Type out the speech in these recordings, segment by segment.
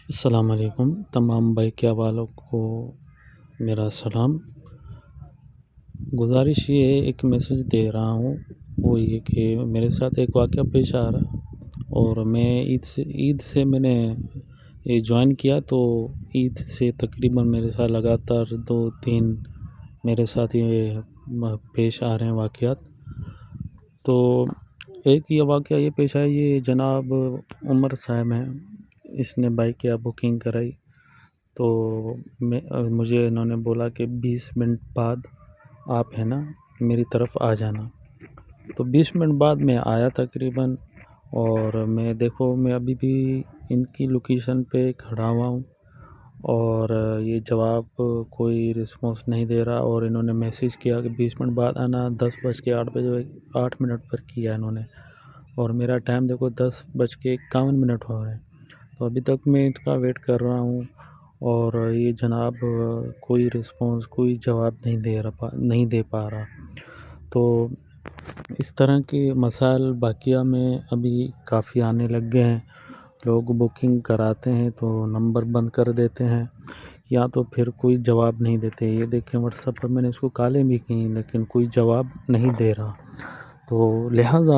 السلام علیکم تمام بائکیا والوں کو میرا سلام۔ گزارش یہ ہے، ایک میسیج دے رہا ہوں، وہ یہ کہ میرے ساتھ ایک واقعہ پیش آ رہا اور میں عید سے میں نے یہ جوائن کیا، تو عید سے تقریباً میرے ساتھ لگاتار 2-3 میرے ساتھ یہ پیش آ رہے ہیں واقعات۔ تو ایک یہ واقعہ یہ پیش آیا، یہ جناب عمر صاحب ہیں، اس نے بائک یا بکنگ کرائی، تو مجھے انہوں نے بولا کہ 20 منٹ بعد آپ ہے نا میری طرف آ جانا۔ تو 20 منٹ بعد میں آیا تقریباً، اور میں ابھی بھی ان کی لوکیشن پہ کھڑا ہوا ہوں، اور یہ جواب کوئی رسپانس نہیں دے رہا، اور انہوں نے میسیج کیا کہ 20 منٹ بعد آنا، 10:08 پر کیا انہوں نے، اور میرا ٹائم 10:51 ہو رہا ہے۔ تو ابھی تک میں ان کا ویٹ کر رہا ہوں، اور یہ جناب کوئی رسپانس، کوئی جواب نہیں دے پا رہا۔ تو اس طرح کے مسائل باقیہ میں ابھی کافی آنے لگ گئے ہیں۔ لوگ بکنگ کراتے ہیں تو نمبر بند کر دیتے ہیں، یا تو پھر کوئی جواب نہیں دیتے۔ یہ دیکھیں واٹس ایپ پر میں نے اس کو کالیں بھی کی، لیکن کوئی جواب نہیں دے رہا۔ تو لہٰذا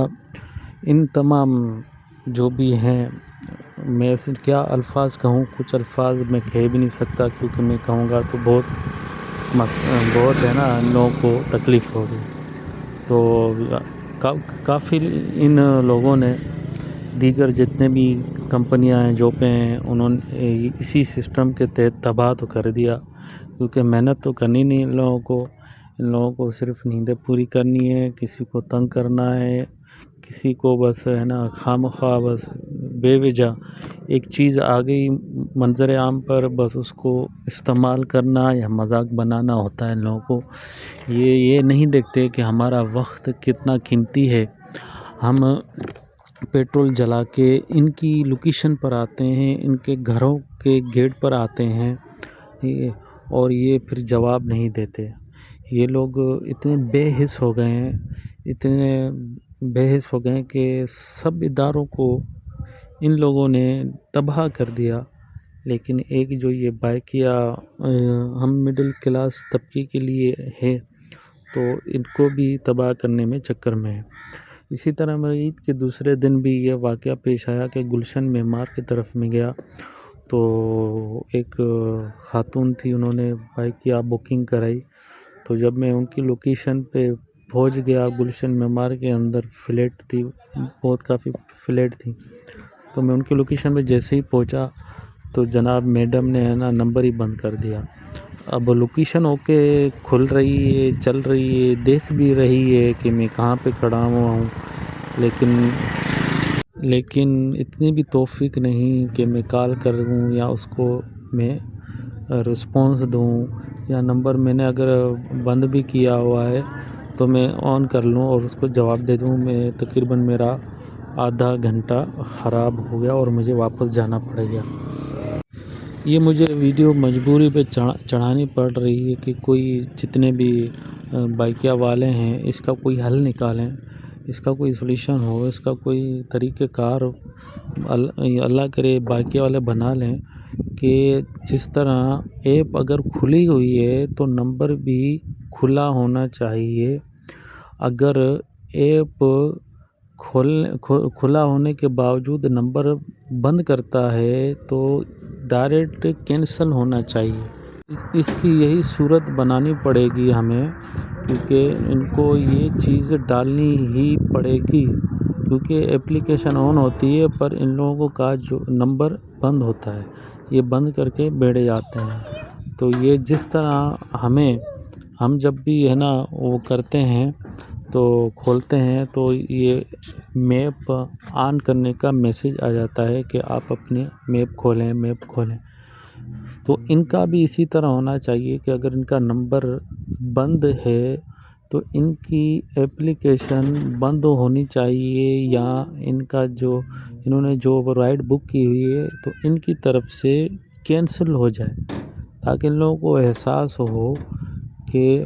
ان تمام جو بھی ہیں، میں کیا الفاظ کہوں، کچھ الفاظ میں کہہ بھی نہیں سکتا، کیونکہ میں کہوں گا تو بہت ہے نا لوگوں کو تکلیف ہوگی۔ تو کافی ان لوگوں نے، دیگر جتنے بھی کمپنیاں ہیں جو پہ ہیں، انہوں نے اسی سسٹم کے تحت تباہ تو کر دیا، کیونکہ محنت تو کرنی نہیں ان لوگوں کو صرف نیندیں پوری کرنی ہے، کسی کو تنگ کرنا ہے، کسی کو بس ہے نا خواہ بس بے وجہ ایک چیز آ گئی منظر عام پر، بس اس کو استعمال کرنا یا مذاق بنانا ہوتا ہے ان لوگوں کو۔ یہ نہیں دیکھتے کہ ہمارا وقت کتنا قیمتی ہے۔ ہم پیٹرول جلا کے ان کی لوکیشن پر آتے ہیں، ان کے گھروں کے گیٹ پر آتے ہیں، اور یہ پھر جواب نہیں دیتے۔ یہ لوگ اتنے بے حس ہو گئے ہیں کہ سب اداروں کو ان لوگوں نے تباہ کر دیا۔ لیکن ایک جو یہ بائکیا ہم مڈل کلاس طبقے کے لیے ہے، تو ان کو بھی تباہ کرنے میں چکر میں ہے۔ اسی طرح میں عید کے دوسرے دن بھی یہ واقعہ پیش آیا کہ گلشن معمار کی طرف میں گیا، تو ایک خاتون تھی، انہوں نے بائکیا بکنگ کرائی۔ تو جب میں ان کی لوکیشن پہ پہنچ گیا، گلشن معمار کے اندر فلیٹ تھی، کافی فلیٹ تھی، تو میں ان کی لوکیشن پہ جیسے ہی پہنچا تو جناب میڈم نے ہے نا نمبر ہی بند کر دیا۔ اب لوکیشن اوکے کھل رہی ہے، چل رہی ہے، دیکھ بھی رہی ہے کہ میں کہاں پہ کھڑا ہوا ہوں، لیکن اتنی بھی توفیق نہیں کہ میں کال کروں یا اس کو میں رسپانس دوں، یا نمبر میں نے اگر بند بھی کیا ہوا ہے تو میں آن کر لوں اور اس کو جواب دے دوں۔ میں تقریباً میرا آدھا گھنٹہ خراب ہو گیا اور مجھے واپس جانا پڑ گیا۔ یہ مجھے ویڈیو مجبوری پہ چڑھانی پڑ رہی ہے کہ کوئی جتنے بھی بائکیا والے ہیں، اس کا کوئی حل نکالیں، اس کا کوئی سولیوشن ہو، اس کا کوئی طریقہ کار اللہ کرے بائکیا والے بنا لیں، کہ جس طرح ایپ اگر کھلی ہوئی ہے تو نمبر بھی کھلا ہونا چاہیے۔ اگر ایپ کھلا ہونے کے باوجود نمبر بند کرتا ہے تو ڈائریکٹ کینسل ہونا چاہیے۔ اس کی یہی صورت بنانی پڑے گی ہمیں، کیونکہ ان کو یہ چیز ڈالنی ہی پڑے گی، کیونکہ اپلیکیشن آن ہوتی ہے پر ان لوگوں کا جو نمبر بند ہوتا ہے، یہ بند کر کے بیٹھ جاتے ہیں۔ تو یہ جس طرح ہم جب بھی ہے نا وہ کرتے ہیں تو کھولتے ہیں تو یہ میپ آن کرنے کا میسیج آ جاتا ہے کہ آپ اپنے میپ کھولیں۔ تو ان کا بھی اسی طرح ہونا چاہیے کہ اگر ان کا نمبر بند ہے تو ان کی اپلیکیشن بند ہونی چاہیے، یا انہوں نے جو رائڈ بک کی ہوئی ہے تو ان کی طرف سے کینسل ہو جائے، تاکہ ان لوگوں کو احساس ہو کہ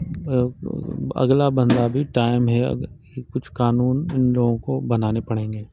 اگلا بندہ بھی ٹائم ہے، کچھ قانون ان لوگوں کو بنانے پڑیں گے۔